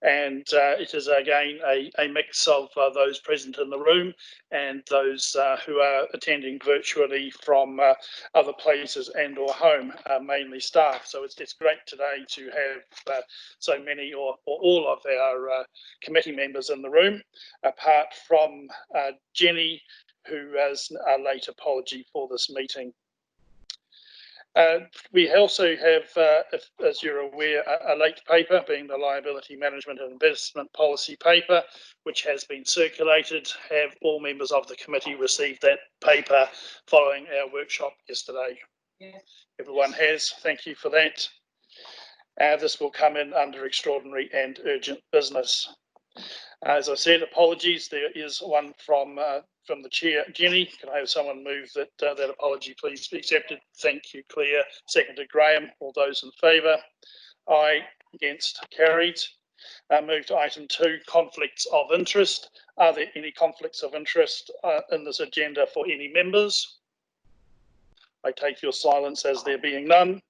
And it is again a mix of those present in the room and those who are attending virtually from other places and or home, mainly staff. So it's great today to have so many or all of our committee members in the room, apart from Jenny, who has a late apology for this meeting. We also have, as you're aware, a late paper, being the Liability Management and Investment Policy paper, which has been circulated. Have all members of the committee received that paper following our workshop yesterday? Yes. Everyone has. Thank you for that. This will come in under extraordinary and urgent business. As I said, apologies. There is one from the chair, Jenny. Can I have someone move that that apology please be accepted? Thank you, Claire. Seconded, Graham. All those in favour? Aye. Against? Carried. Move to item 2, conflicts of interest. Are there any conflicts of interest in this agenda for any members? I take your silence as there being none.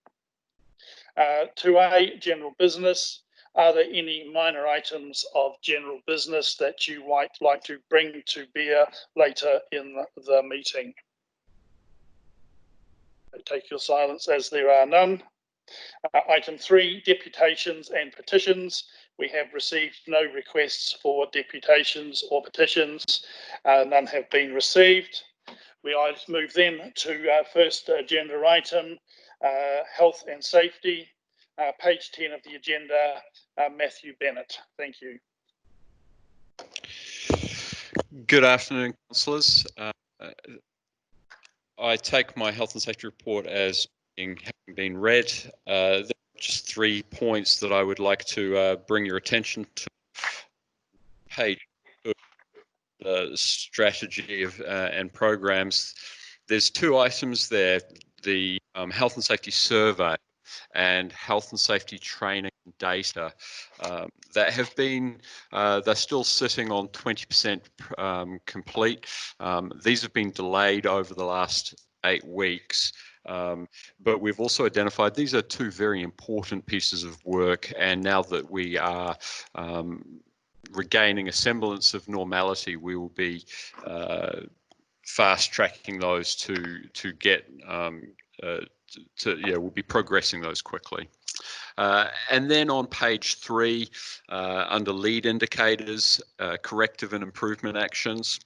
2A, general business. Are there any minor items of general business that you might like to bring to bear later in the meeting? I take your silence as there are none. Item 3, deputations and petitions. We have received no requests for deputations or petitions. None have been received. We move then to first agenda item, health and safety. Page 10 of the agenda, Matthew Bennett. Thank you. Good afternoon, councillors. I take my health and safety report as having been read. There are just 3 points that I would like to bring your attention to. Page 2, the strategy of, and programs. There's 2 items there, the health and safety survey and health and safety training data that have been, they're still sitting on 20% complete. These have been delayed over the last 8 weeks. But we've also identified these are 2 very important pieces of work, and now that we are regaining a semblance of normality, we will be fast tracking those to get we'll be progressing those quickly. And then on page 3, under lead indicators, corrective and improvement actions,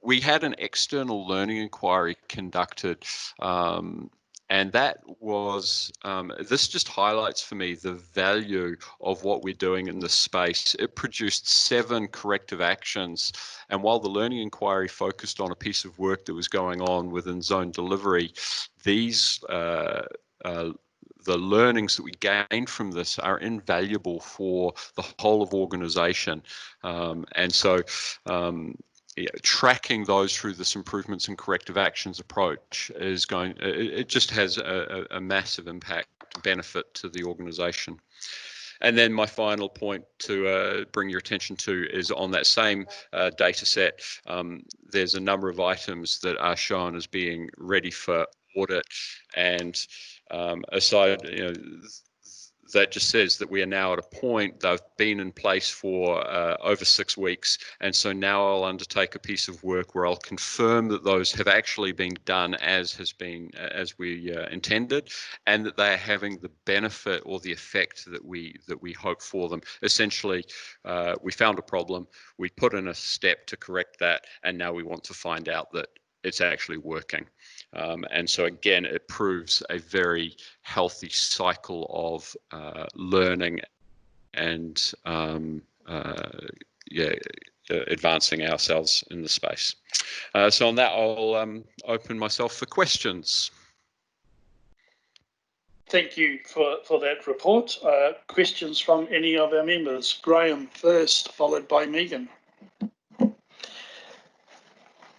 we had an external learning inquiry conducted, and that was, this just highlights for me the value of what we're doing in this space. It produced 7 corrective actions, and while the learning inquiry focused on a piece of work that was going on within zone delivery, these the learnings that we gained from this are invaluable for the whole of organisation, and so tracking those through this improvements and corrective actions approach is going, it just has a massive impact benefit to the organisation. And then my final point to bring your attention to is on that same data set, there's a number of items that are shown as being ready for audit, and aside, that just says that we are now at a point, they've been in place for over 6 weeks, and so now I'll undertake a piece of work where I'll confirm that those have actually been done as we intended, and that they are having the benefit or the effect that we hope for them. Essentially, we found a problem, we put in a step to correct that, and now we want to find out that it's actually working. And so again, it proves a very healthy cycle of learning and advancing ourselves in the space. So on that, I'll open myself for questions. Thank you for that report. Questions from any of our members? Graham first, followed by Megan.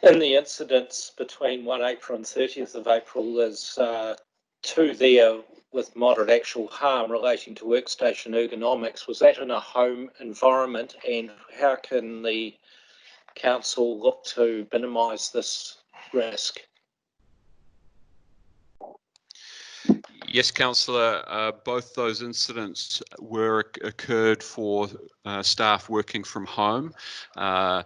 In the incidents between 1 April and 30th of April, there's 2 there with moderate actual harm relating to workstation ergonomics. Was that in a home environment, and how can the council look to minimise this risk? Yes, Councillor, both those incidents occurred for staff working from home. I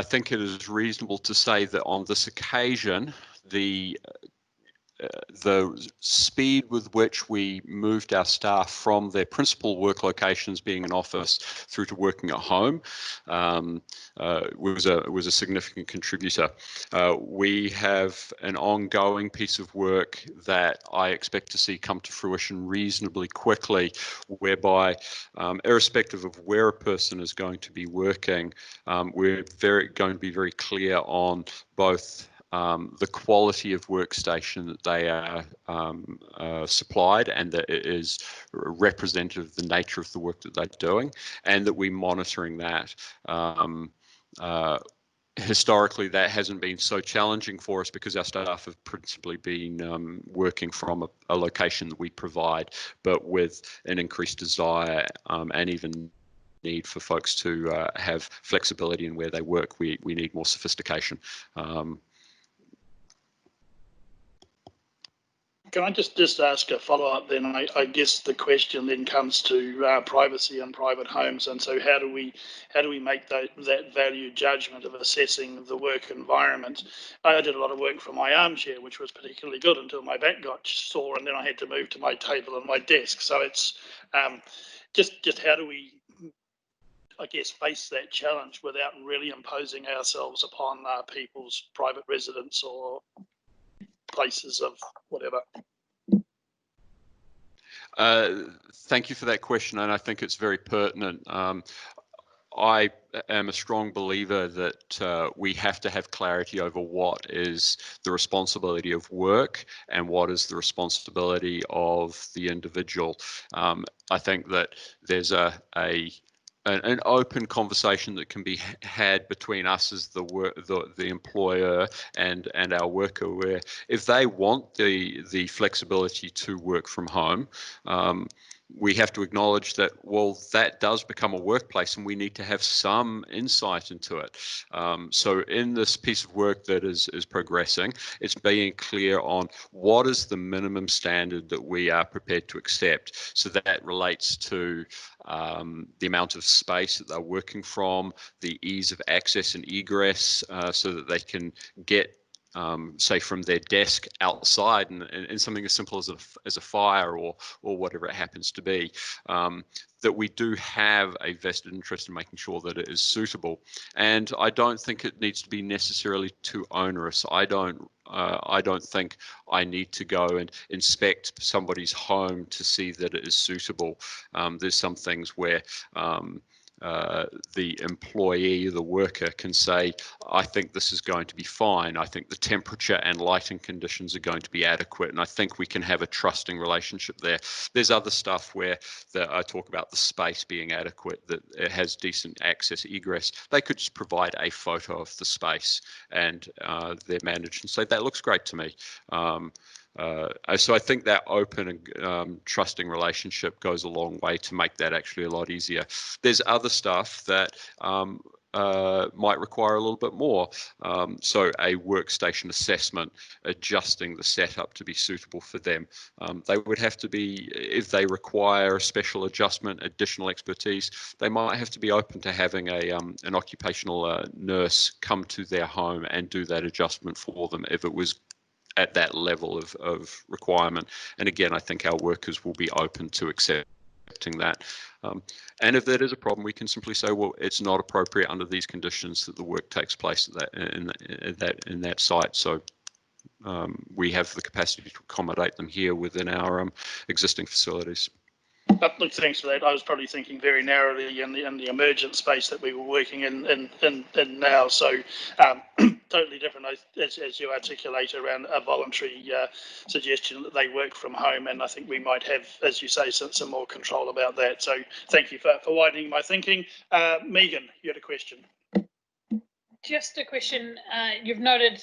think it is reasonable to say that on this occasion, the speed with which we moved our staff from their principal work locations, being an office, through to working at home was a significant contributor. We have an ongoing piece of work that I expect to see come to fruition reasonably quickly, whereby irrespective of where a person is going to be working, we're going to be very clear on both the quality of workstation that they are supplied, and that it is representative of the nature of the work that they're doing, and that we're monitoring that. Historically, that hasn't been so challenging for us because our staff have principally been working from a location that we provide, but with an increased desire and even need for folks to have flexibility in where they work, we need more sophistication. Can I just ask a follow-up then? I guess the question then comes to privacy and private homes, and so how do we make that value judgment of assessing the work environment? I did a lot of work from my armchair, which was particularly good until my back got sore, and then I had to move to my table and my desk. So it's just how do we, I guess, face that challenge without really imposing ourselves upon people's private residence or places of whatever. Thank you for that question, and I think it's very pertinent. I am a strong believer that we have to have clarity over what is the responsibility of work and what is the responsibility of the individual. I think that there's an open conversation that can be had between us as the employer and our worker, where if they want the flexibility to work from home, we have to acknowledge that, well, that does become a workplace and we need to have some insight into it. So in this piece of work that is progressing, it's being clear on what is the minimum standard that we are prepared to accept. So that relates to the amount of space that they're working from, the ease of access and egress, so that they can get say from their desk outside and something as simple as a fire or whatever it happens to be, that we do have a vested interest in making sure that it is suitable. And I don't think it needs to be necessarily too onerous. I don't think I need to go and inspect somebody's home to see that it is suitable. There's some things where the employee, the worker, can say, I think this is going to be fine. I think the temperature and lighting conditions are going to be adequate. And I think we can have a trusting relationship there. There's other stuff where I talk about the space being adequate, that it has decent access, egress. They could just provide a photo of the space and they're managed and say, that looks great to me. So I think that open and trusting relationship goes a long way to make that actually a lot easier. There's other stuff that might require a little bit more. So a workstation assessment, adjusting the setup to be suitable for them. They would have to be, if they require a special adjustment, additional expertise, they might have to be open to having an occupational nurse come to their home and do that adjustment for them if it was at that level of requirement. And again, I think our workers will be open to accepting that. And if that is a problem, we can simply say, well, it's not appropriate under these conditions that the work takes place in that site. So we have the capacity to accommodate them here within our existing facilities. Look, thanks for that. I was probably thinking very narrowly in the emergent space that we were working in now. So totally different as you articulate around a voluntary suggestion that they work from home. And I think we might have, as you say, some more control about that. So thank you for widening my thinking. Megan, you had a question. Just a question. You've noted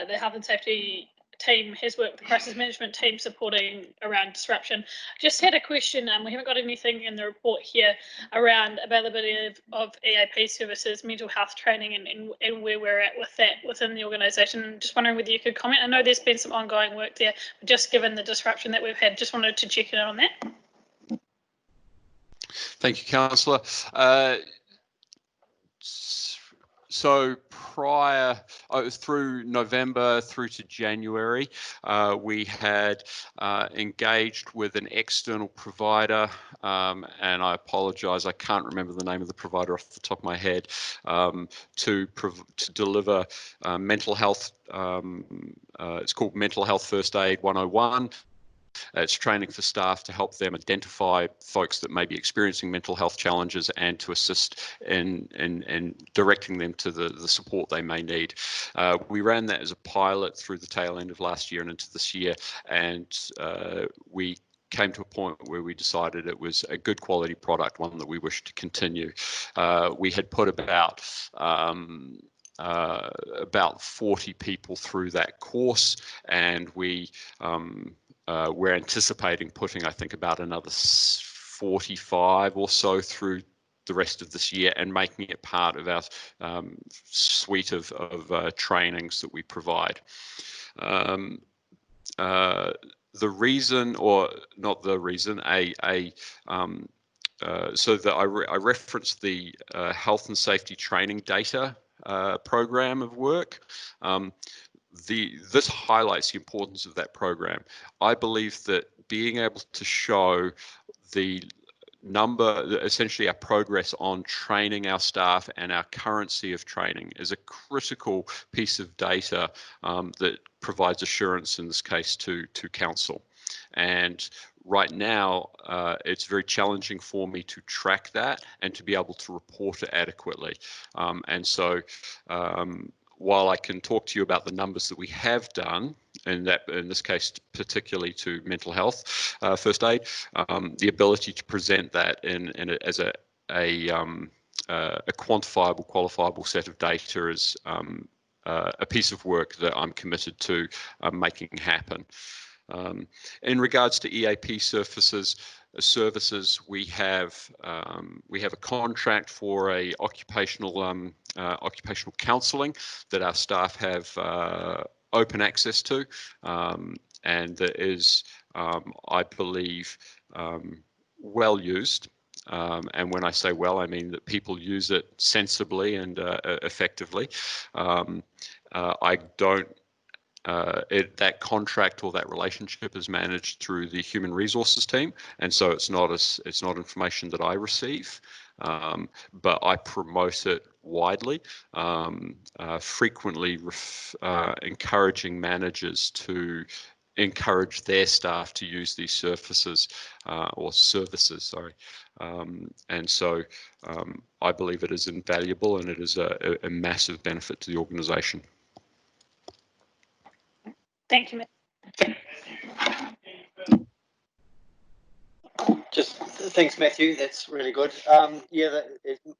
the health and safety team has worked with the crisis management team supporting around disruption. Just had a question, we haven't got anything in the report here around availability of EAP services, mental health training, and where we're at with that within the organisation. Just wondering whether you could comment. I know there's been some ongoing work there, but just given the disruption that we've had, just wanted to check in on that. Thank you, Councillor. So prior, through November through to January, we had engaged with an external provider, and I apologise, I can't remember the name of the provider off the top of my head, to deliver mental health. It's called Mental Health First Aid 101. It's training for staff to help them identify folks that may be experiencing mental health challenges and to assist in directing them to the support they may need. We ran that as a pilot through the tail end of last year and into this year, and we came to a point where we decided it was a good quality product, one that we wished to continue. We had put about 40 people through that course, and we're anticipating putting, I think, about another 45 or so through the rest of this year and making it part of our suite of trainings that we provide. The reason, or not the reason, so that I referenced the health and safety training data program of work. This highlights the importance of that program. I believe that being able to show the number, essentially our progress on training our staff and our currency of training, is a critical piece of data that provides assurance, in this case, to council. And right now, it's very challenging for me to track that and to be able to report it adequately. And so while I can talk to you about the numbers that we have done, and that in this case particularly to mental health first aid, the ability to present that as a quantifiable, qualifiable set of data is a piece of work that I'm committed to making happen. In regards to EAP services, we have a contract for a occupational counselling that our staff have open access to, and that is, I believe, well used. And when I say well, I mean that people use it sensibly and effectively. That contract or that relationship is managed through the human resources team, and so it's not information that I receive, but I promote it widely, frequently encouraging managers to encourage their staff to use these services, and so I believe it is invaluable, and it is a massive benefit to the organisation. Thank you, Thanks, Matthew. That's really good.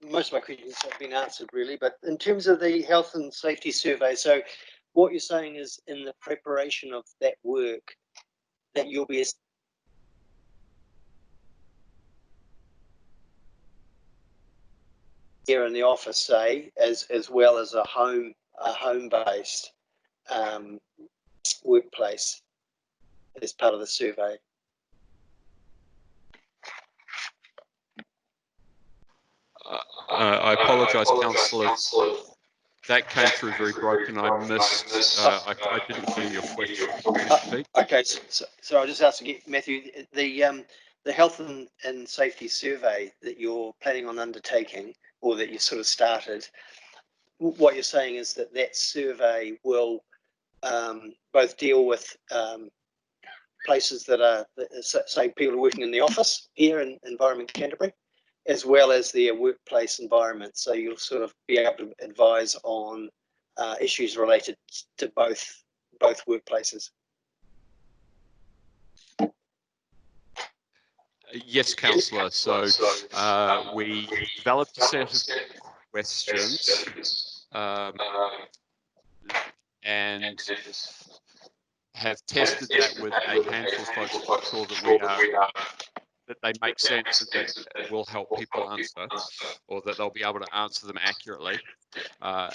Most of my questions have been answered, really. But in terms of the health and safety survey, so what you're saying is, in the preparation of that work, that you'll be here in the office, say, as well as a home-based workplace as part of the survey. I apologise, Councillor. That came through very broken. I missed. I didn't hear your question. Okay, so I'll just ask again, Matthew. The health and safety survey that you're planning on undertaking, or that you sort of started, what you're saying is that survey will both deal with places that are, say, people working in the office here in Environment Canterbury, as well as their workplace environment. So you'll sort of be able to advise on issues related to both workplaces. Yes, Councillor. So we developed a set of questions, and have tested that with a handful of folks to ensure that that they make sense and that will help people answer, or that they'll be able to answer them accurately.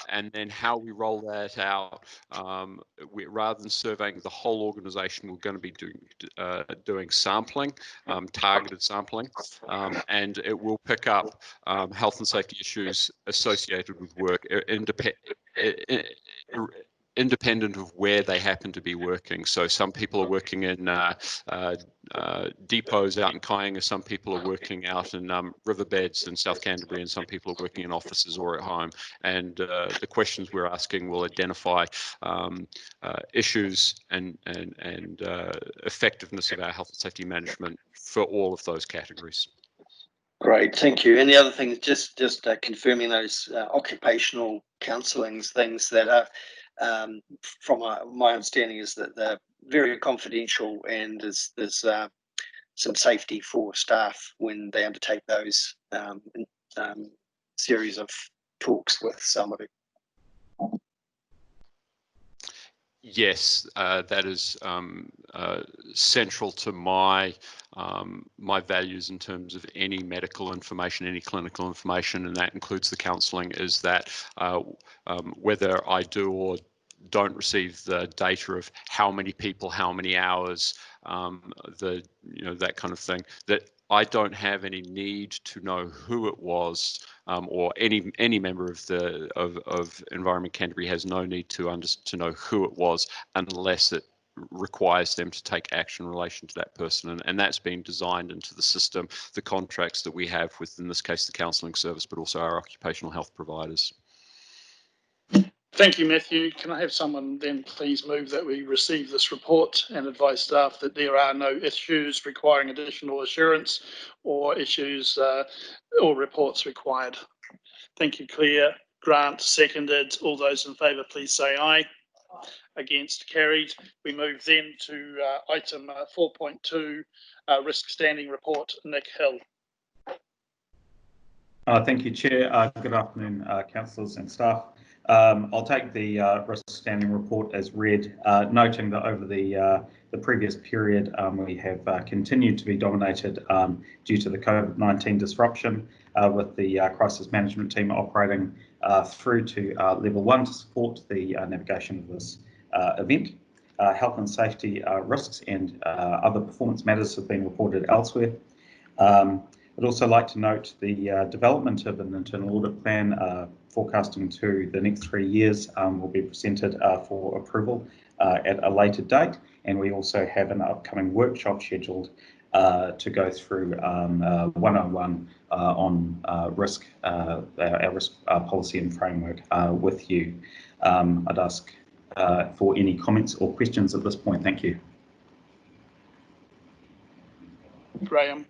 And then how we roll that out, rather than surveying the whole organisation, we're going to be doing sampling, targeted sampling, and it will pick up health and safety issues associated with work, independent of where they happen to be working. So some people are working in depots out in Kayanga, some people are working out in riverbeds in South Canterbury, and some people are working in offices or at home. And the questions we're asking will identify issues and effectiveness of our health and safety management for all of those categories. Great, thank you. And the other thing is just confirming those occupational counselling things that are, from my understanding, is that they're very confidential, and there's some safety for staff when they undertake those series of talks with somebody. Yes, that is central to my my values in terms of any medical information, any clinical information, and that includes the counselling, is that whether I do or don't receive the data of how many people, how many hours, that kind of thing, that I don't have any need to know who it was, or any member of Environment Canterbury has no need to know who it was, unless it requires them to take action in relation to that person, and that's been designed into the system, the contracts that we have with, in this case, the counselling service, but also our occupational health providers. Thank you, Matthew. Can I have someone then please move that we receive this report and advise staff that there are no issues requiring additional assurance or issues or reports required? Thank you, Claire. Grant, seconded. All those in favour, please say aye. Against, carried. We move then to item 4.2, risk standing report. Nick Hill. Thank you, Chair. Good afternoon, councillors and staff. I'll take the risk standing report as read, noting that over the previous period we have continued to be dominated due to the COVID-19 disruption, with the crisis management team operating through to level 1 to support the navigation of this event. Health and safety risks and other performance matters have been reported elsewhere. I'd also like to note the development of an internal audit plan forecasting to the next 3 years will be presented for approval at a later date, and we also have an upcoming workshop scheduled to go through 101 on risk, our risk policy and framework with you. I'd ask for any comments or questions at this point. Thank you. Graham.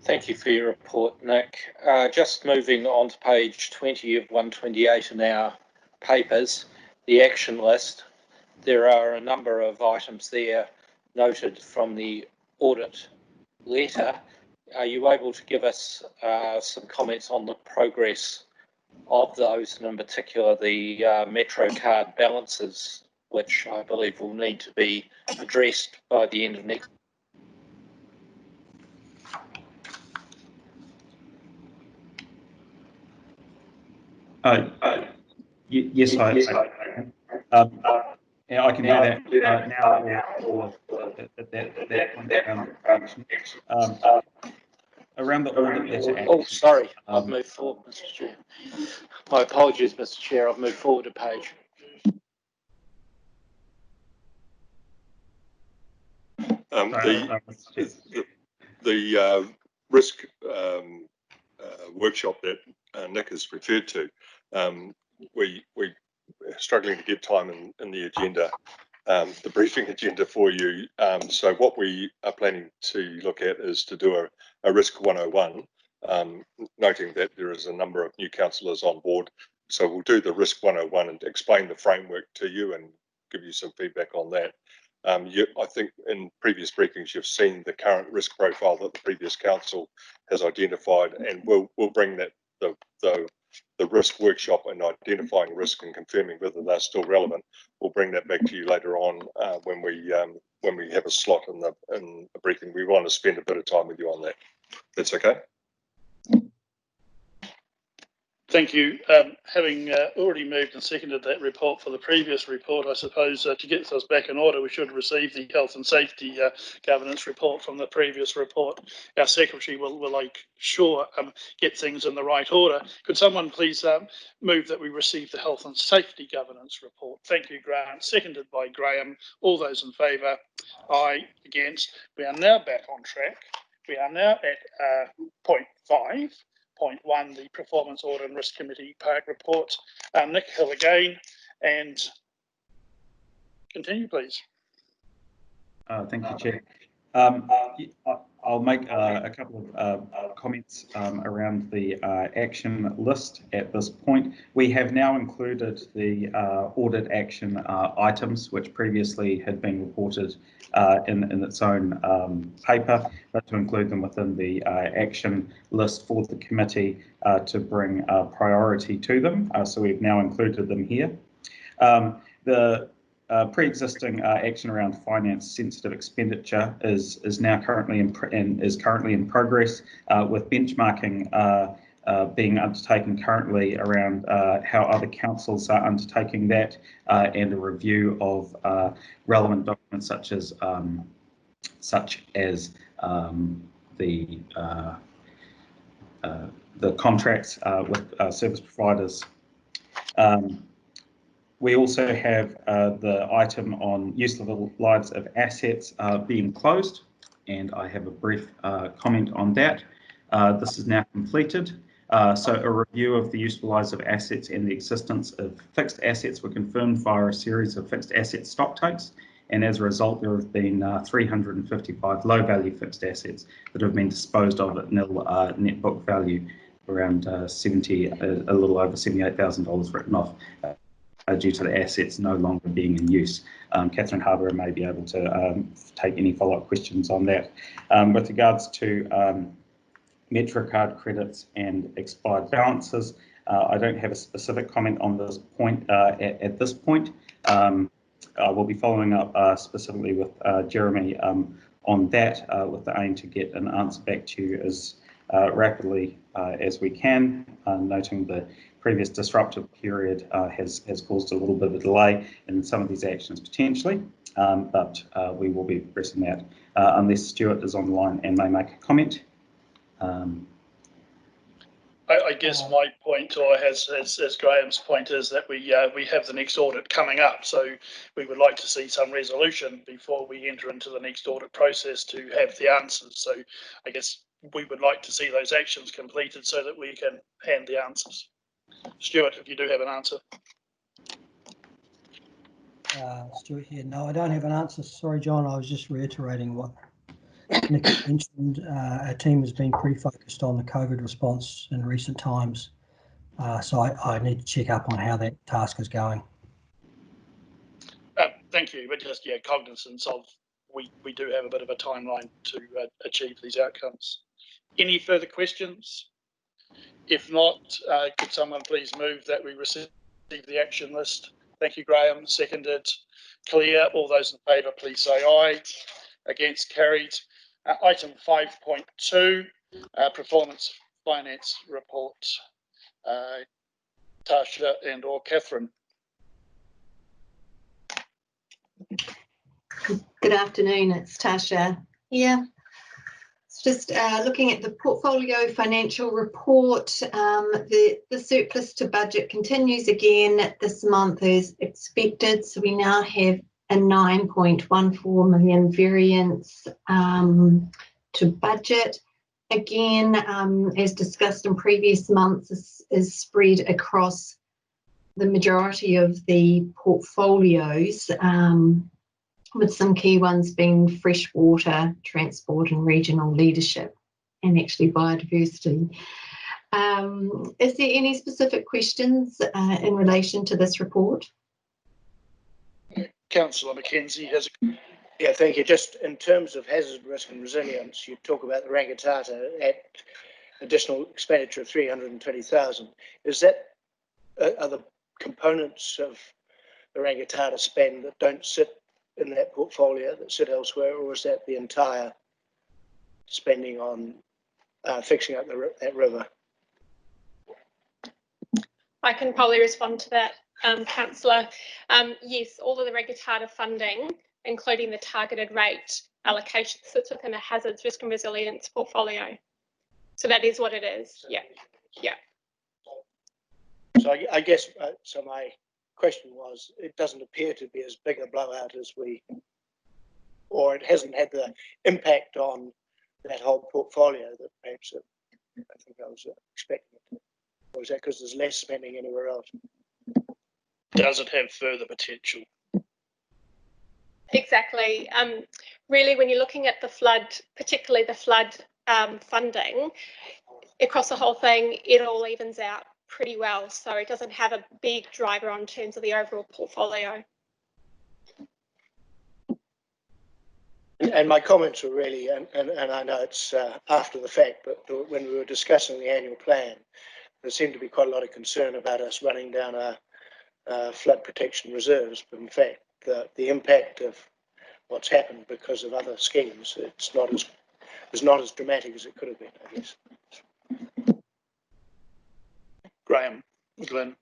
Thank you for your report, Nick. Just moving on to page 20 of 128 in our papers, the action list. There are a number of items there noted from the audit letter. Are you able to give us some comments on the progress of those, and in particular the Metro card balances, which I believe will need to be addressed by the end of next? Yes, I can do that now or at that point. Around the audit letter action. Oh, sorry, I've moved forward, Mr. Chair. My apologies, Mr. Chair. I've moved forward a page. The risk workshop that Nick has referred to, we're struggling to get time in the agenda, the briefing agenda for you. So what we are planning to look at is to do a risk 101, noting that there is a number of new councillors on board. So we'll do the risk 101 and explain the framework to you and give you some feedback on that. I think in previous briefings you've seen the current risk profile that the previous council has identified, and we'll bring that the the risk workshop and identifying risk and confirming whether they're still relevant. We'll bring that back to you later on when we have a slot in the briefing. We want to spend a bit of time with you on that. That's okay. Thank you. Having already moved and seconded that report for the previous report, I suppose to get us back in order, we should receive the health and safety governance report from the previous report. Our secretary will get things in the right order. Could someone please move that we receive the health and safety governance report? Thank you, Grant. Seconded by Graham. All those in favour? Aye. Against? We are now back on track. We are now at point 5. Point 1, the Performance Audit and Risk Committee Park Report. Nick Hill again, and continue, please. Thank you, Chair. I'll make a couple of comments around the action list at this point. We have now included the audit action items, which previously had been reported in its own paper, but to include them within the action list for the committee to bring priority to them. So we've now included them here. The pre-existing action around finance-sensitive expenditure is now currently in progress, with benchmarking being undertaken currently around how other councils are undertaking that, and a review of relevant documents such as the contracts with service providers. We also have the item on useful lives of assets being closed, and I have a brief comment on that. This is now completed. So a review of the useful lives of assets and the existence of fixed assets were confirmed via a series of fixed asset stock takes, and as a result there have been 355 low value fixed assets that have been disposed of at nil net book value, around a little over $78,000 written off due to the assets no longer being in use. Catherine Harbour may be able to take any follow-up questions on that. With regards to MetroCard credits and expired balances, I don't have a specific comment on this point at this point. I will be following up specifically with Jeremy on that, with the aim to get an answer back to you as rapidly as we can, noting the previous disruptive period has caused a little bit of a delay in some of these actions potentially, but we will be addressing that unless Stuart is on the line and may make a comment. I guess my point, or as Graham's point, is that we have the next audit coming up, so we would like to see some resolution before we enter into the next audit process to have the answers. So I guess we would like to see those actions completed so that we can hand the answers. Stuart, if you do have an answer. Stuart here. No, I don't have an answer. Sorry, John. I was just reiterating what Nick mentioned. Our team has been pretty focused on the COVID response in recent times. So I need to check up on how that task is going. Thank you. But just cognizance of we do have a bit of a timeline to achieve these outcomes. Any further questions? If not, could someone please move that we receive the action list? Thank you, Graham. Seconded. Clear. All those in favour, please say aye. Against? Carried. Item 5.2, performance finance report. Tasha and or Catherine. Good afternoon, it's Tasha here. Just looking at the portfolio financial report, the surplus to budget continues again this month as expected. So we now have a 9.14 million variance to budget. Again, as discussed in previous months, is spread across the majority of the portfolios, with some key ones being freshwater, transport and regional leadership, and actually biodiversity. Is there any specific questions in relation to this report? Councillor Mackenzie has a... Yeah, thank you. Just in terms of hazard risk and resilience, you talk about the Rangitata additional expenditure of 320,000. Is that are the components of the Rangitata spend that don't sit in that portfolio, that sit elsewhere, or is that the entire spending on fixing up that river? I can probably respond to that, Councillor. Yes, all of the Rangitata funding, including the targeted rate allocation, sits within a hazards, risk and resilience portfolio. So that is what it is. Yeah. So I guess, so my question was, it doesn't appear to be as big a blowout as or it hasn't had the impact on that whole portfolio that perhaps I think I was expecting it to. Or is that because there's less spending anywhere else? Does it have further potential? Exactly. Really, when you're looking at the flood, particularly the flood funding, across the whole thing, it all evens out pretty well. So it doesn't have a big driver on terms of the overall portfolio. And my comments were really, and I know it's after the fact, but when we were discussing the annual plan, there seemed to be quite a lot of concern about us running down our flood protection reserves. But in fact, the impact of what's happened because of other schemes, it's not as dramatic as it could have been, I guess. Graham, Glenn.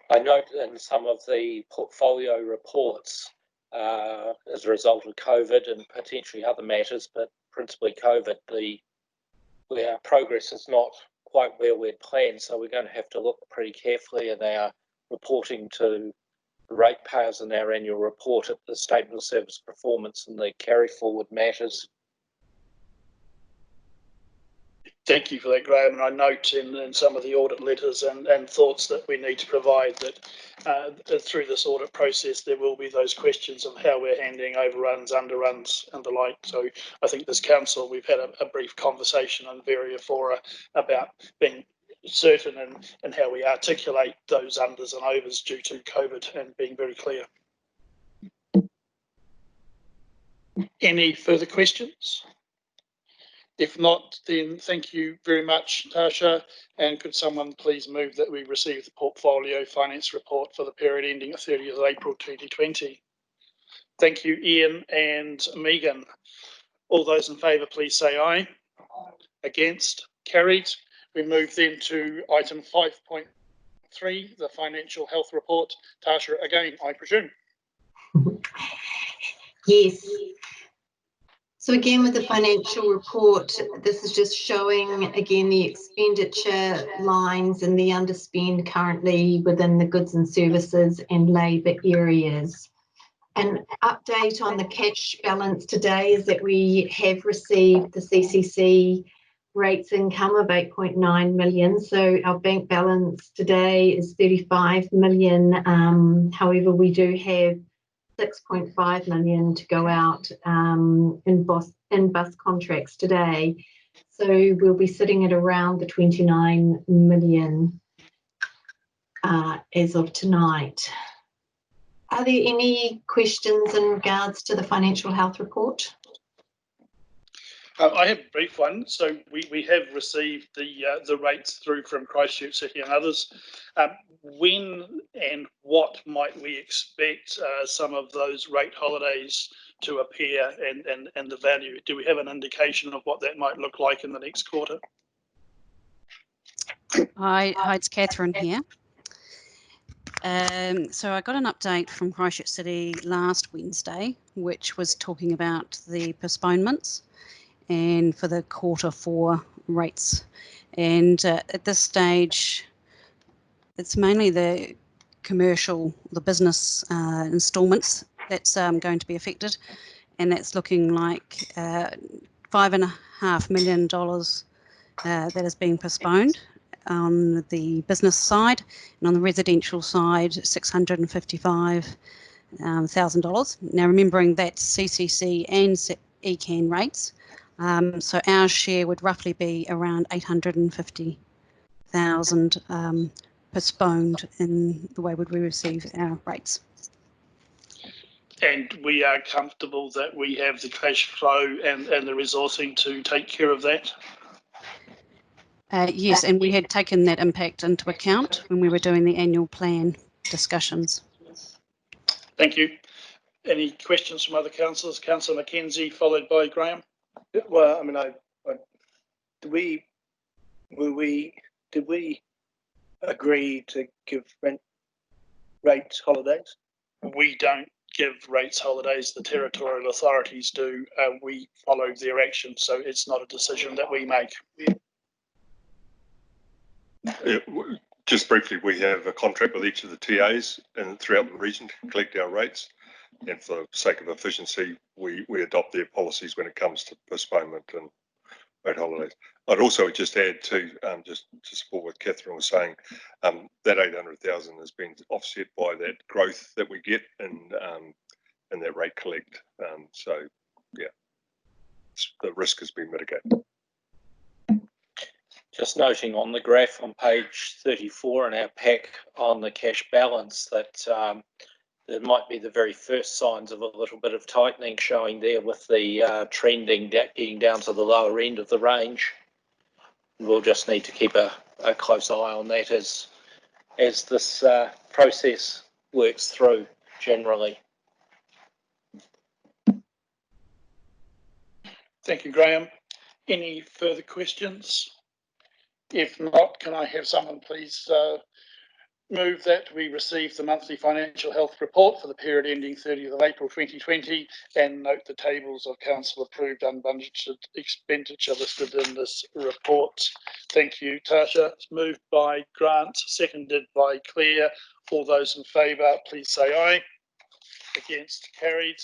I note in some of the portfolio reports, as a result of COVID and potentially other matters, but principally COVID, our progress is not quite where we'd planned. So we're going to have to look pretty carefully at our reporting to the ratepayers in our annual report at the statement of service performance and the carry forward matters. Thank you for that, Graham. And I note in some of the audit letters and thoughts that we need to provide that through this audit process, there will be those questions of how we're handling overruns, underruns and the like. So I think this council, we've had a brief conversation on various fora about being certain and how we articulate those unders and overs due to COVID and being very clear. Any further questions? If not, then thank you very much, Tasha. And could someone please move that we receive the portfolio finance report for the period ending 30th of April 2020. Thank you, Ian and Megan. All those in favour, please say aye. Against? Carried. We move then to item 5.3, the financial health report. Tasha, again, I presume. Yes. So again, with the financial report, this is just showing again the expenditure lines and the underspend currently within the goods and services and labour areas. An update on the cash balance today is that we have received the CCC rates income of 8.9 million. So our bank balance today is 35 million. However, we do have 6.5 million to go out in bus contracts today. So we'll be sitting at around the 29 million as of tonight. Are there any questions in regards to the financial health report? I have a brief one. So we have received the rates through from Christchurch City and others. When and what might we expect some of those rate holidays to appear and the value? Do we have an indication of what that might look like in the next quarter? Hi, it's Catherine here. So I got an update from Christchurch City last Wednesday, which was talking about the postponements and for the Q4 rates. And at this stage, it's mainly the commercial, the business instalments that's going to be affected. And that's looking like $5.5 million that is being postponed on the business side, and on the residential side, $655,000. Now, remembering that's CCC and ECAN rates, so our share would roughly be around 850,000 postponed in the way would we receive our rates. And we are comfortable that we have the cash flow and the resourcing to take care of that. Yes, and we had taken that impact into account when we were doing the annual plan discussions. Thank you. Any questions from other councillors? Councillor Mackenzie, followed by Graham. Well, I mean, did we agree to give rates holidays? We don't give rates holidays. The territorial authorities do. We follow their action, so it's not a decision that we make. Yeah, just briefly, we have a contract with each of the TAs and throughout the region to collect our rates. And for the sake of efficiency, we adopt their policies when it comes to postponement and rate holidays. I'd also just add to, just to support what Catherine was saying, that 800,000 has been offset by that growth that we get in that rate collect. So, yeah, the risk has been mitigated. Just noting on the graph on page 34 in our pack on the cash balance that there might be the very first signs of a little bit of tightening showing there with the trending getting down to the lower end of the range. We'll just need to keep a close eye on that as this process works through generally. Thank you, Graham. Any further questions? If not, can I have someone please move that we receive the monthly financial health report for the period ending 30th of April 2020 and note the tables of council approved unbudgeted expenditure listed in this report. Thank you, Tasha. It's moved by Grant, seconded by Claire. All those in favour, please say aye. Against, carried.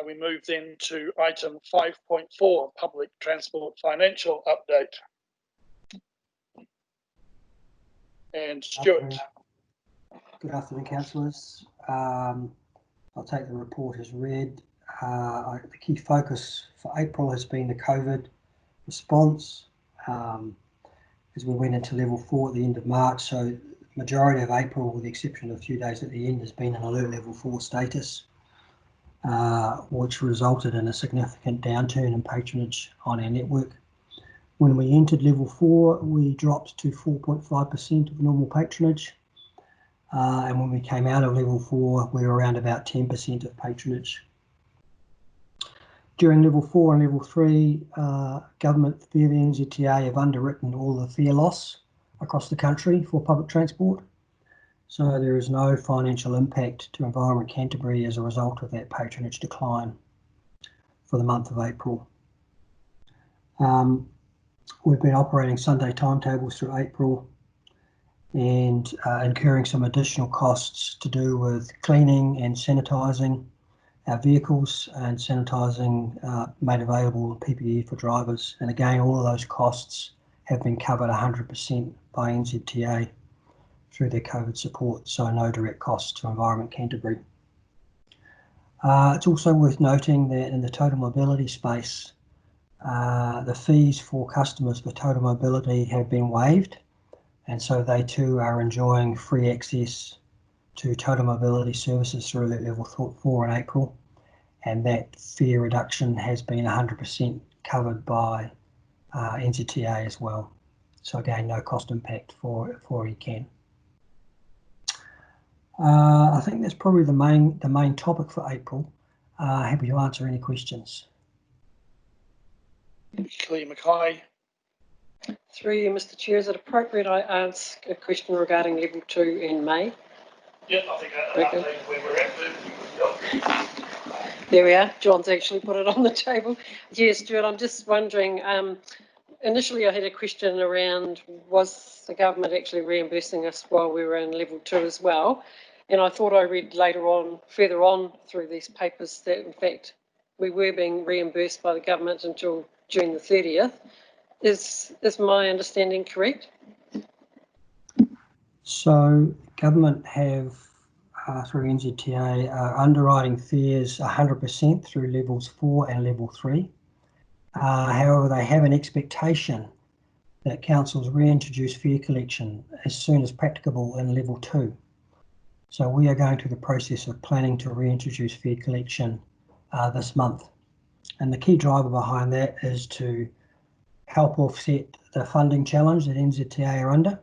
We move then to item 5.4, public transport financial update. And Stuart. Good afternoon, councillors. I'll take the report as read. The key focus for April has been the COVID response as we went into level 4 at the end of March. So the majority of April, with the exception of a few days at the end, has been an alert level 4 status, which resulted in a significant downturn in patronage on our network. When we entered level 4, we dropped to 4.5% of normal patronage. And when we came out of level 4, we were around about 10% of patronage. During level 4 and level 3, government via the NZTA have underwritten all the fare loss across the country for public transport. So there is no financial impact to Environment Canterbury as a result of that patronage decline for the month of April. We've been operating Sunday timetables through April and incurring some additional costs to do with cleaning and sanitising our vehicles and sanitising made available PPE for drivers. And again, all of those costs have been covered 100% by NZTA through their COVID support, so no direct costs to Environment Canterbury. It's also worth noting that in the total mobility space, the fees for customers for total mobility have been waived, and so they too are enjoying free access to total mobility services through level 4 in April, and that fare reduction has been 100% covered by NZTA as well. So again, no cost impact for ECAN. I think that's probably the main topic for April. Happy to answer any questions. Claire Mackay. Through you, Mr. Chair, is it appropriate I ask a question regarding level 2 in May? Yeah, I think Okay. where we're at. There we are. John's actually put it on the table. Yes, Stuart, I'm just wondering, initially I had a question around, was the government actually reimbursing us while we were in level 2 as well? And I thought I read further on through these papers that in fact we were being reimbursed by the government until June the 30th. Is my understanding correct? So government have, through NZTA, underwriting fares 100% through levels 4 and level 3. However, they have an expectation that councils reintroduce fare collection as soon as practicable in level 2. So we are going through the process of planning to reintroduce fare collection this month. And the key driver behind that is to help offset the funding challenge that NZTA are under.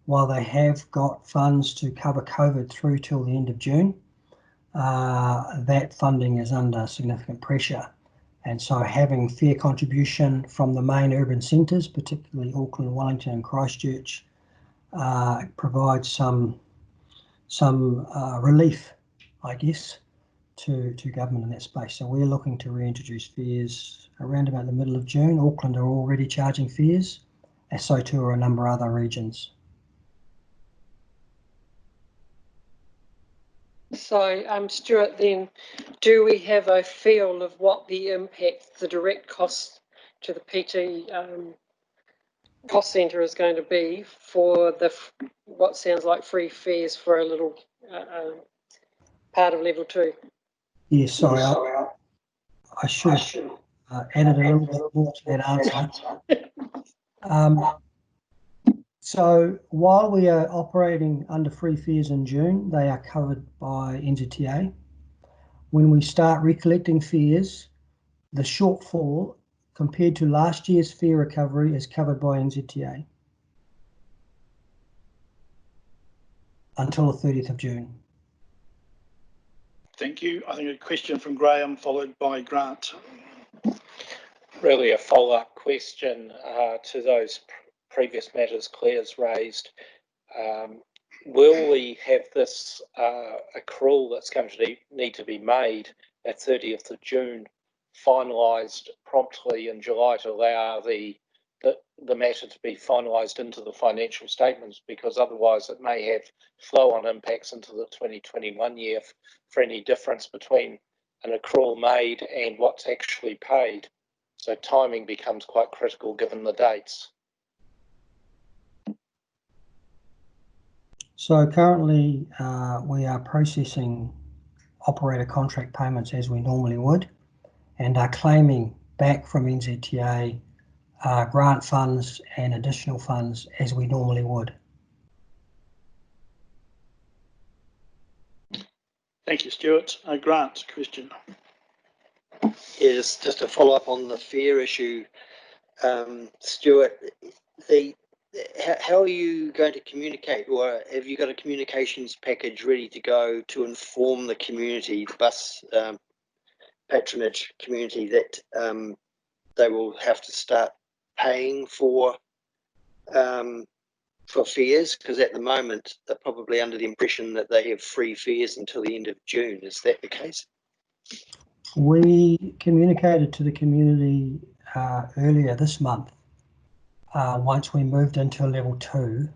While they have got funds to cover COVID through till the end of June, that funding is under significant pressure. And so having fare contribution from the main urban centres, particularly Auckland, Wellington and Christchurch, provides some relief, I guess, to government in that space. So we're looking to reintroduce fares around about the middle of June. Auckland are already charging fares, and so too are a number of other regions. So, Stuart, then, do we have a feel of what the impact, the direct cost to the PT cost centre is going to be for the what sounds like free fares for a little part of level 2? Yes, sorry, I should have added a little bit more to that answer. So while we are operating under free fares in June, they are covered by NZTA. When we start recollecting fares, the shortfall compared to last year's fare recovery is covered by NZTA until the 30th of June. Thank you. I think a question from Graham followed by Grant. Really a follow-up question to those previous matters Claire's raised. Will we have this accrual that's going to need to be made at 30th of June finalised promptly in July to allow the matter to be finalised into the financial statements, because otherwise it may have flow-on impacts into the 2021 year for any difference between an accrual made and what's actually paid. So timing becomes quite critical given the dates. So currently we are processing operator contract payments as we normally would, and are claiming back from NZTA grant funds and additional funds as we normally would. Thank you, Stuart. Grant, question. Yeah, just to follow up on the fare issue, Stuart, how are you going to communicate, or have you got a communications package ready to go to inform the community, the bus patronage community, that they will have to start paying for fares? Because at the moment they're probably under the impression that they have free fares until the end of June. Is that the case? We communicated to the community earlier this month, once we moved into level 2,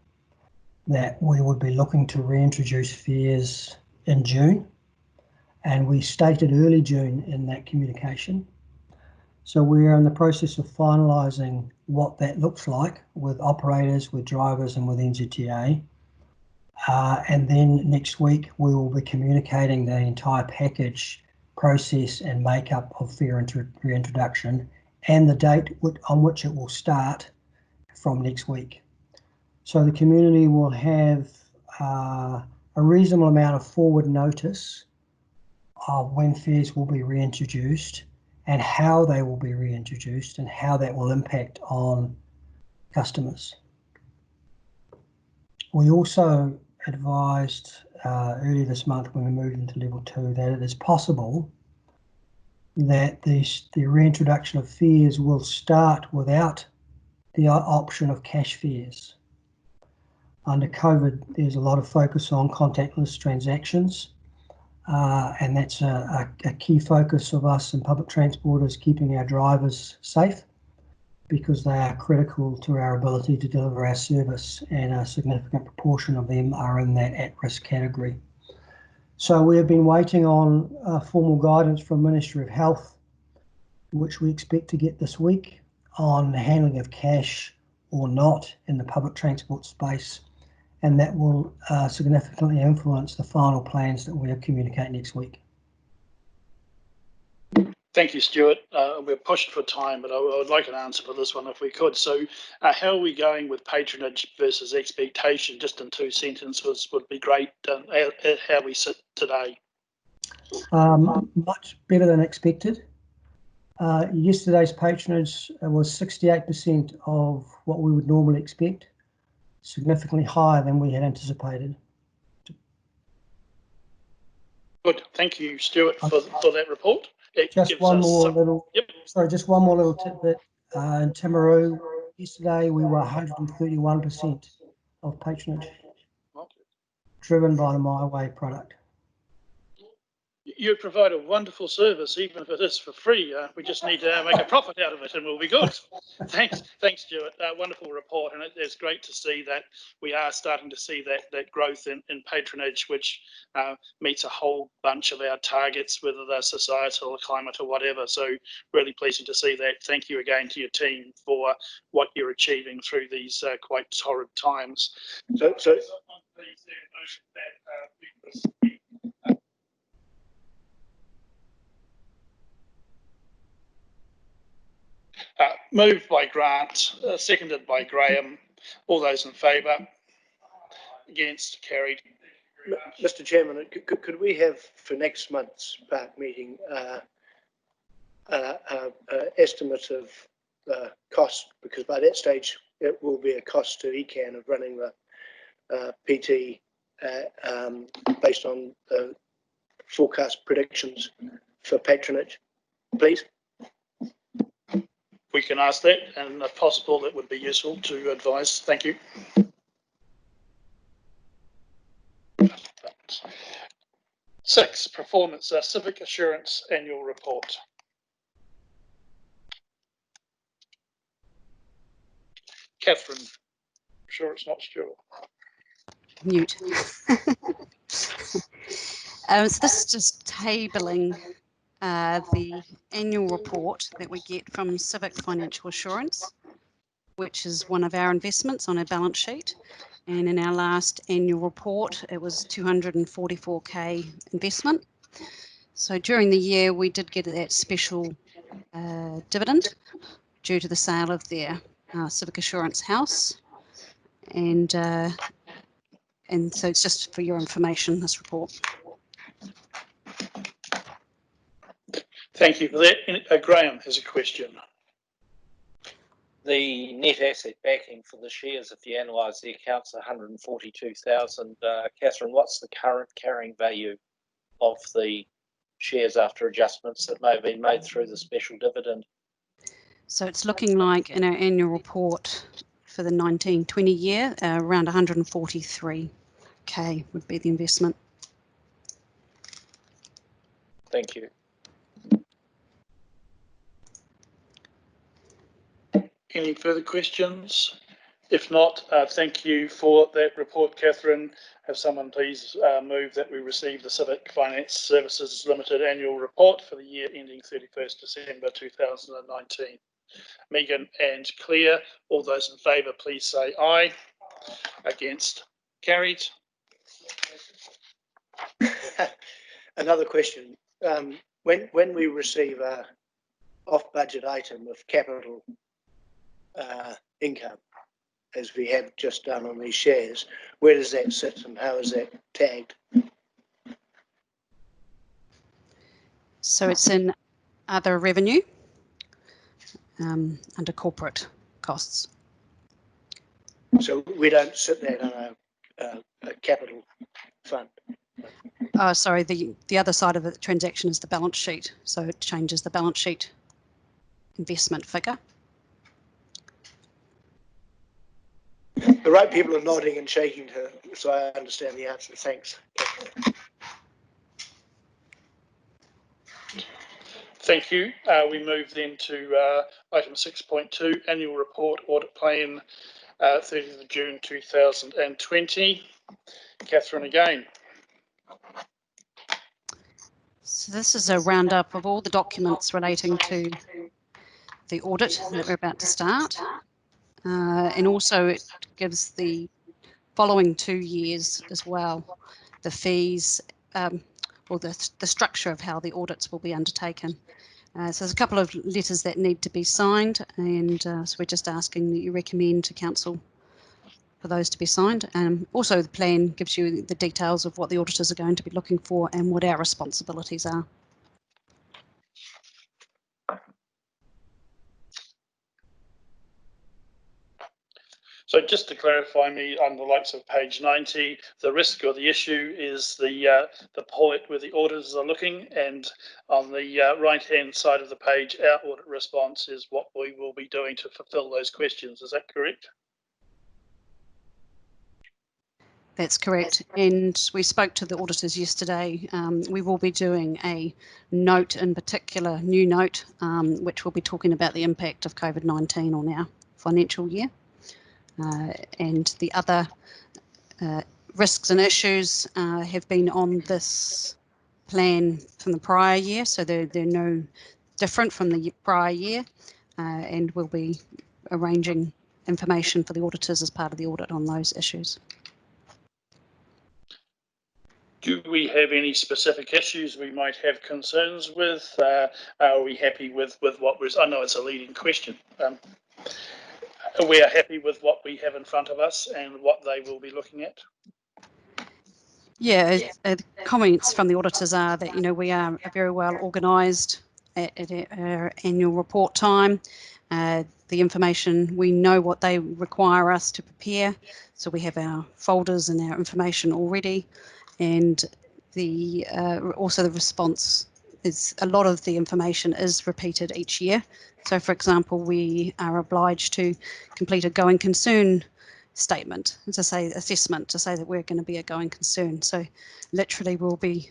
that we would be looking to reintroduce fares in June, and we stated early June in that communication. So we're in the process of finalising what that looks like with operators, with drivers and with NZTA. And then next week we will be communicating the entire package process and makeup of fare reintroduction and the date on which it will start from next week. So the community will have a reasonable amount of forward notice of when fares will be reintroduced and how they will be reintroduced and how that will impact on customers. We also advised earlier this month when we moved into level 2 that it is possible that the reintroduction of fares will start without the option of cash fares. Under COVID, there's a lot of focus on contactless transactions, and that's a key focus of us in public transport, is keeping our drivers safe, because they are critical to our ability to deliver our service, and a significant proportion of them are in that at-risk category. So we have been waiting on formal guidance from Ministry of Health, which we expect to get this week, on the handling of cash or not in the public transport space, and that will significantly influence the final plans that we'll communicate next week. Thank you, Stuart. We're pushed for time, but I would like an answer for this one if we could. So how are we going with patronage versus expectation? Just in 2 sentences would be great. How we sit today. Much better than expected. Yesterday's patronage was 68% of what we would normally expect, significantly higher than we had anticipated. Good. Thank you, Stuart, for that report. Just one more little tidbit. In Timaru, yesterday we were 131% of patronage, driven by the My Way product. You provide a wonderful service, even if it is for free. We just need to make a profit out of it, and we'll be good. Thanks, Stuart. Wonderful report, and it's great to see that we are starting to see that growth in patronage, which meets a whole bunch of our targets, whether they're societal, climate, or whatever. So really pleasing to see that. Thank you again to your team for what you're achieving through these quite torrid times. Moved by Grant, seconded by Graham. All those in favour? Against? Carried. Mr. Chairman, could we have for next month's park meeting estimate of the cost? Because by that stage it will be a cost to ECAN of running the PT based on the forecast predictions for patronage, please. We can ask that, and if possible, that would be useful to advise. Thank you. 6, performance, civic assurance annual report. Catherine, I'm sure it's not Stuart. Mute. So this is just tabling the annual report that we get from Civic Financial Assurance, which is one of our investments on our balance sheet. And in our last annual report, it was 244k investment. So during the year, we did get that special dividend due to the sale of their Civic Assurance house. And so it's just for your information, this report. Thank you for that. Graham has a question. The net asset backing for the shares, if you analyse the accounts, 142,000. Catherine, what's the current carrying value of the shares after adjustments that may have been made through the special dividend? So it's looking like in our annual report for the 19-20 year, around 143k would be the investment. Thank you. Any further questions? If not, thank you for that report, Catherine. Have someone please move that we receive the Civic Finance Services Limited annual report for the year ending 31st December 2019. Megan and Claire, all those in favour, please say aye. Against? Carried. Another question. When we receive a off-budget item of capital income, as we have just done on these shares, where does that sit and how is that tagged? So it's in other revenue under corporate costs. So we don't sit there on a capital fund? Oh, sorry, the other side of the transaction is the balance sheet. So it changes the balance sheet investment figure. The right people are nodding and shaking her, so I understand the answer. Thanks. Thank you. We move then to item 6.2, annual report audit plan, 30th of June 2020. Catherine again. So this is a roundup of all the documents relating to the audit that we're about to start. And also it gives the following 2 years as well, the fees or the structure of how the audits will be undertaken. So there's a couple of letters that need to be signed, and so we're just asking that you recommend to council for those to be signed. Also, the plan gives you the details of what the auditors are going to be looking for and what our responsibilities are. So just to clarify me, on the likes of page 90, the risk or the issue is the point where the auditors are looking, and on the right-hand side of the page, our audit response is what we will be doing to fulfil those questions. Is that correct? That's correct. And we spoke to the auditors yesterday. We will be doing a note in particular, new note, which will be talking about the impact of COVID-19 on our financial year. And the other risks and issues have been on this plan from the prior year, so they're no different from the prior year, and we'll be arranging information for the auditors as part of the audit on those issues. Do we have any specific issues we might have concerns with? Are we happy with what was? I know it's a leading question. We are happy with what we have in front of us and what they will be looking at. Yeah, the comments from the auditors are that, you know, we are very well organised at our annual report time. The information, we know what they require us to prepare, so we have our folders and our information already, and the also the response is a lot of the information is repeated each year. So, for example, we are obliged to complete a going concern statement to say assessment to say that we're going to be a going concern. So literally we'll be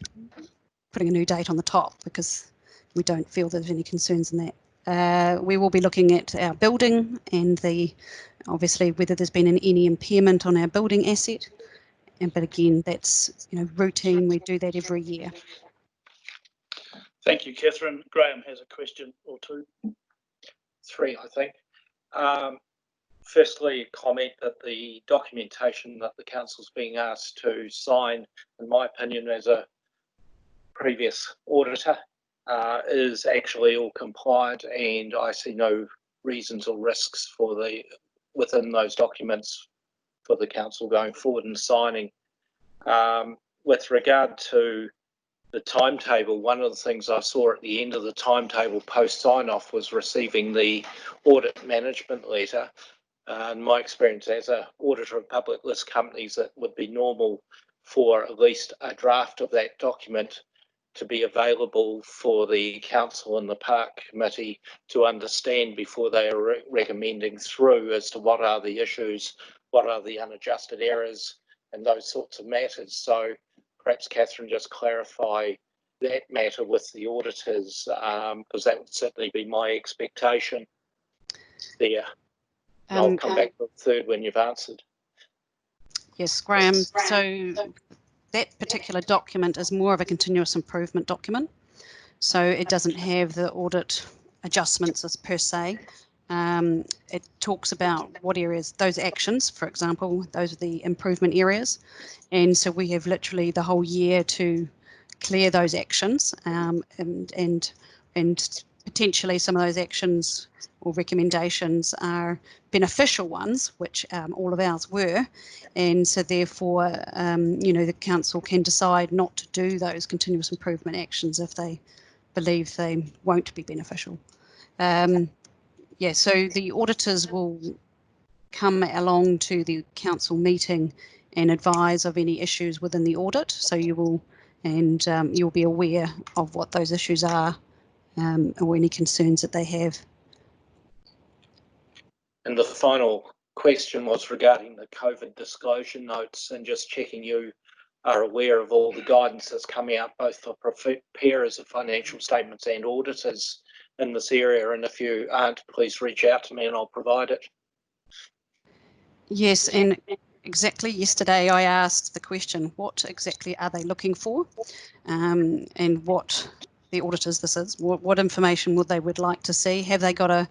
putting a new date on the top because we don't feel there's any concerns in that. We will be looking at our building and the obviously whether there's been any impairment on our building asset, but again that's, you know, routine. We do that every year. Thank you, Catherine. Graham has a question or two. Three, I think. Firstly, comment that the documentation that the council's being asked to sign, in my opinion, as a previous auditor, is actually all compliant, and I see no reasons or risks for within those documents for the council going forward and signing. With regard to the timetable, one of the things I saw at the end of the timetable post sign-off was receiving the audit management letter. In my experience as an auditor of public list companies, it would be normal for at least a draft of that document to be available for the council and the park committee to understand before they are recommending through as to what are the issues, what are the unadjusted errors, and those sorts of matters. So perhaps Catherine just clarify that matter with the auditors, because that would certainly be my expectation there. I'll come back to the third when you've answered. Yes, Graham. So that particular document is more of a continuous improvement document. So it doesn't have the audit adjustments as per se. It talks about what areas, those actions, for example, those are the improvement areas. And so we have literally the whole year to clear those actions, and potentially some of those actions or recommendations are beneficial ones, which all of ours were, and so therefore you know, the council can decide not to do those continuous improvement actions if they believe they won't be beneficial. Yeah, so the auditors will come along to the council meeting and advise of any issues within the audit, so you will, and you'll be aware of what those issues are, or any concerns that they have. And the final question was regarding the COVID disclosure notes, and just checking you are aware of all the guidance that's coming out both for preparers of financial statements and auditors in this area, and if you aren't, please reach out to me and I'll provide it. Yes, and exactly yesterday I asked the question, what exactly are they looking for, and what the auditors this is, what information would like to see. Have they got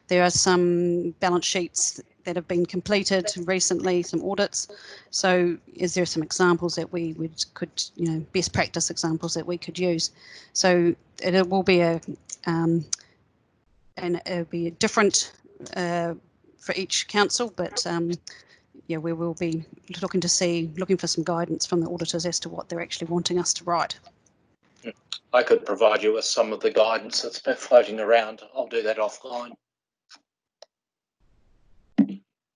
there are some balance sheets that have been completed recently, some audits. So is there some examples that we could, you know, best practice examples that we could use? So it will be a and it'll be different for each council, but yeah, we will be looking for some guidance from the auditors as to what they're actually wanting us to write. I could provide you with some of the guidance that's been floating around. I'll do that offline.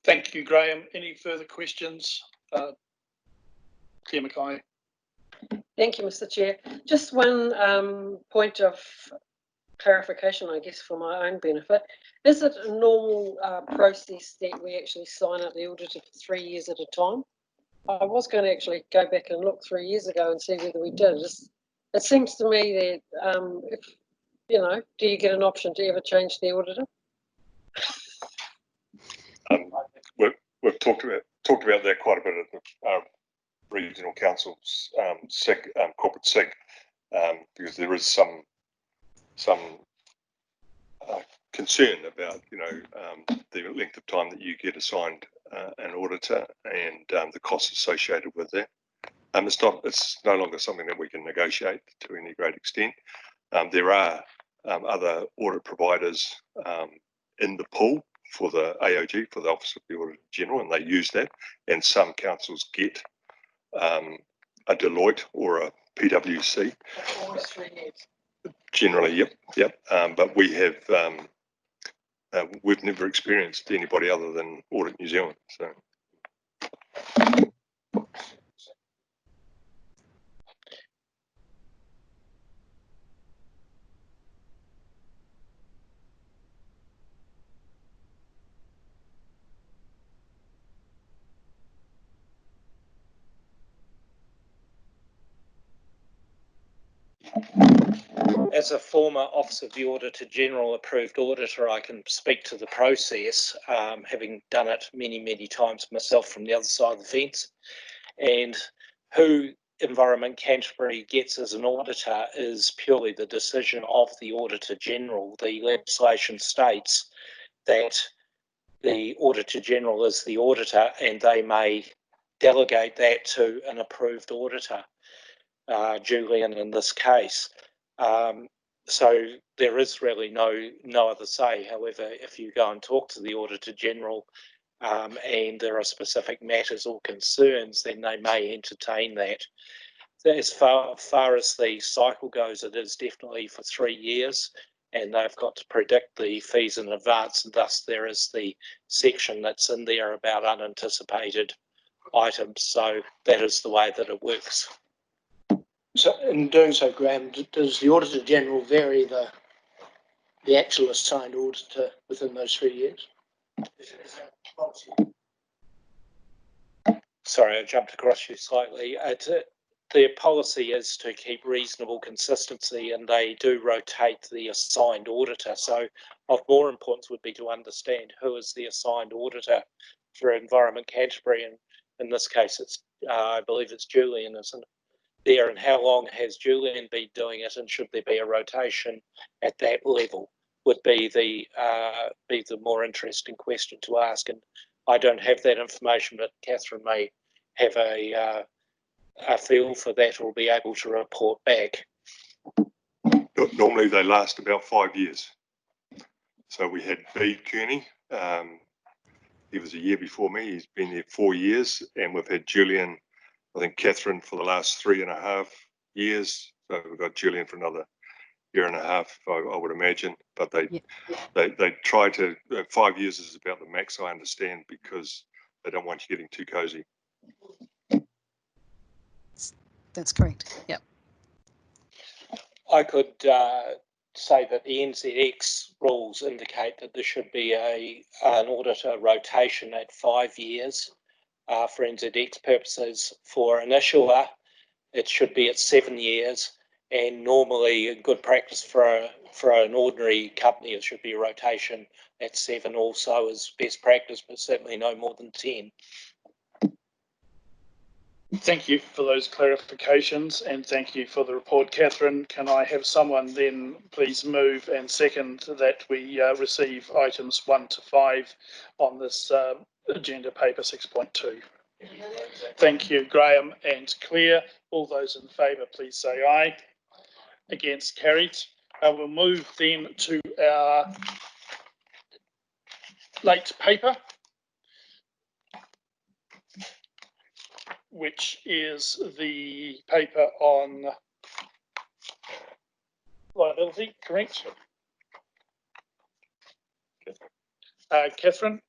Thank you, Graham. Any further questions? Chair Mackay. Thank you, Mr. Chair. Just one point of clarification, I guess, for my own benefit. Is it a normal process that we actually sign up the auditor for 3 years at a time? I was going to actually go back and look 3 years ago and see whether we did. It seems to me that, if, you know, do you get an option to ever change the auditor? We've talked about that quite a bit at the regional council's corporate SIG, because there is some concern about, you know, the length of time that you get assigned an auditor and the costs associated with that. It's no longer something that we can negotiate to any great extent. There are other audit providers in the pool for the AOG, for the Office of the Auditor General, and they use that. And some councils get a Deloitte or a PwC. Always 3 years. Generally, yep. But we have we've never experienced anybody other than Audit New Zealand. So. As a former Office of the Auditor General approved auditor, I can speak to the process, having done it many, many times myself from the other side of the fence. And who Environment Canterbury gets as an auditor is purely the decision of the Auditor General. The legislation states that the Auditor General is the auditor and they may delegate that to an approved auditor, Julian in this case. So there is really no other say. However, if you go and talk to the Auditor General and there are specific matters or concerns, then they may entertain that. As far as the cycle goes, it is definitely for 3 years, and they've got to predict the fees in advance, and thus there is the section that's in there about unanticipated items. So that is the way that it works. So in doing so, Graham, does the Auditor General vary the actual assigned auditor within those 3 years? Sorry, I jumped across you slightly. Their policy is to keep reasonable consistency, and they do rotate the assigned auditor. So of more importance would be to understand who is the assigned auditor for Environment Canterbury, and in this case it's I believe it's Julian, isn't it? There, and how long has Julian been doing it, and should there be a rotation at that level would be the more interesting question to ask. And I don't have that information, but Catherine may have a feel for that or be able to report back. Normally they last about 5 years. So we had Bede Kearney, he was a year before me, he's been there 4 years, and we've had Julian, I think Catherine for the last 3.5 years. So we've got Julian for another 1.5 years, I would imagine. But they try to, 5 years is about the max, I understand, because they don't want you getting too cozy. That's correct. Yep. I could say that the NZX rules indicate that there should be an auditor rotation at 5 years. For NZX purposes. For an issuer, it should be at 7 years, and normally a good practice for an ordinary company, it should be a rotation at 7 also as best practice, but certainly no more than 10. Thank you for those clarifications, and thank you for the report, Catherine. Can I have someone then please move and second that we receive items 1 to 5 on this agenda paper 6.2? Thank you, Graham and Claire. All those in favour, please say aye. Against, carried. We'll move then to our late paper, which is the paper on liability, correct? Catherine?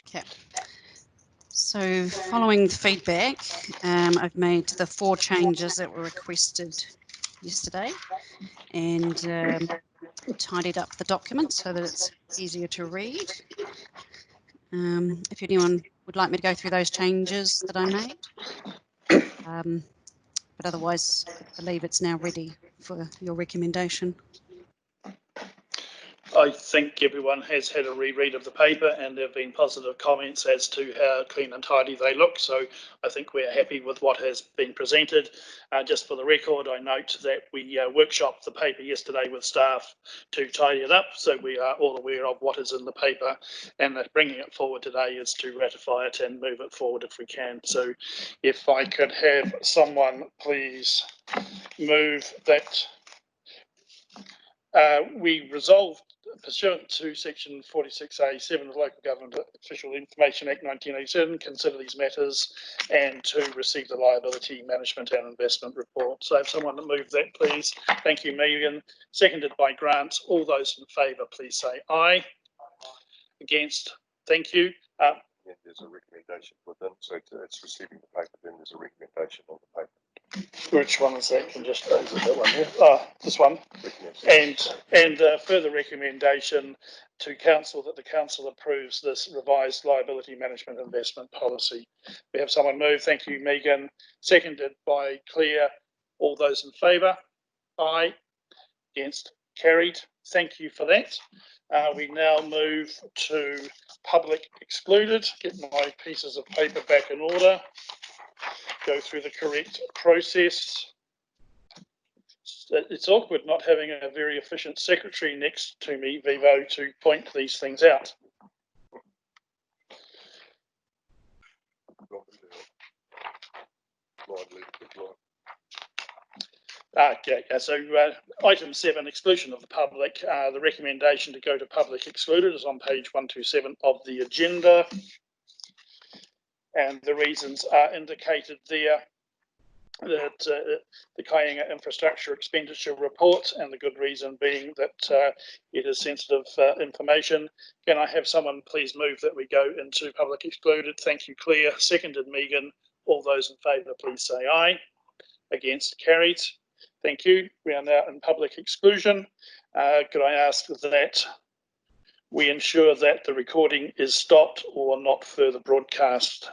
Okay. So following the feedback, I've made the 4 changes that were requested yesterday and tidied up the document so that it's easier to read. If anyone would like me to go through those changes that I made, but otherwise I believe it's now ready for your recommendation. I think everyone has had a reread of the paper and there have been positive comments as to how clean and tidy they look. So I think we're happy with what has been presented. Just for the record, I note that we workshopped the paper yesterday with staff to tidy it up. So we are all aware of what is in the paper, and that bringing it forward today is to ratify it and move it forward if we can. So if I could have someone please move that we resolved pursuant to section 46A(7) of the Local Government Official Information Act 1987, consider these matters and to receive the liability management and investment report. So if someone to move that, please. Thank you, Megan. Seconded by Grant. All those in favour, please say aye. Against? Thank you. There's a recommendation within, so it's receiving the paper, then there's a recommendation on the paper. Which one is that? Can just is it that one here? This one. And further recommendation to council that the council approves this revised liability management investment policy. We have someone move. Thank you, Megan. Seconded by Claire. All those in favour? Aye. Against? Carried. Thank you for that. We now move to public excluded. Get my pieces of paper back in order. Go through the correct process. It's awkward not having a very efficient secretary next to me, Vivo, to point these things out. Okay, so item 7, exclusion of the public. The recommendation to go to public excluded is on page 127 of the agenda. And the reasons are indicated there. That the Kaienga infrastructure expenditure report, and the good reason being that it is sensitive information. Can I have someone please move that we go into public excluded? Thank you, Claire. Seconded, Megan. All those in favour, please say aye. Against? Carried. Thank you. We are now in public exclusion. Could I ask that we ensure that the recording is stopped or not further broadcast